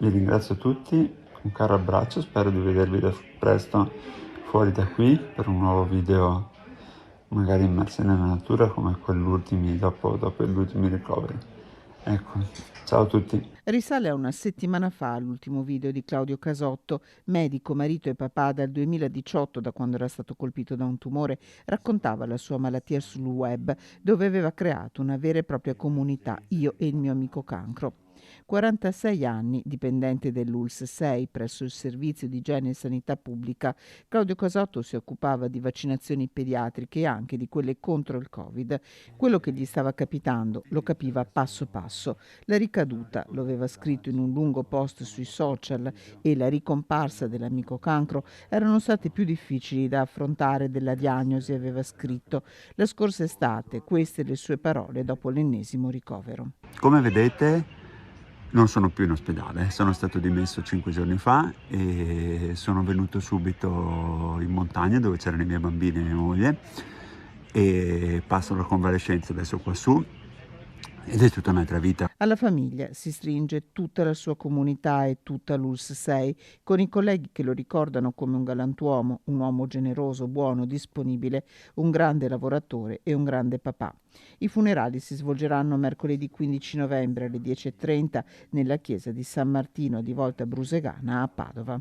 Vi ringrazio tutti, un caro abbraccio, spero di vedervi presto fuori da qui per un nuovo video, magari immersi nella natura come quell'ultimi dopo gli ultimi ricoveri. Ecco, ciao a tutti. Risale a una settimana fa l'ultimo video di Claudio Casotto, medico, marito e papà dal 2018, da quando era stato colpito da un tumore. Raccontava la sua malattia sul web, dove aveva creato una vera e propria comunità, io e il mio amico cancro. 46 anni, dipendente dell'ULSS 6 presso il Servizio di Igiene e Sanità Pubblica, Claudio Casotto si occupava di vaccinazioni pediatriche e anche di quelle contro il Covid. Quello che gli stava capitando lo capiva passo passo. La ricaduta, lo aveva scritto in un lungo post sui social, e la ricomparsa dell'amico cancro erano state più difficili da affrontare della diagnosi, aveva scritto. La scorsa estate, queste le sue parole dopo l'ennesimo ricovero. Come vedete non sono più in ospedale, sono stato dimesso 5 giorni fa e sono venuto subito in montagna dove c'erano i miei bambini e mia moglie e passo la convalescenza adesso qua su ed è tutta un'altra vita. Alla famiglia si stringe tutta la sua comunità e tutta l'ULSS 6, con i colleghi che lo ricordano come un galantuomo, un uomo generoso, buono, disponibile, un grande lavoratore e un grande papà. I funerali si svolgeranno mercoledì 15 novembre alle 10:30 nella chiesa di San Martino di Volta Brusegana a Padova.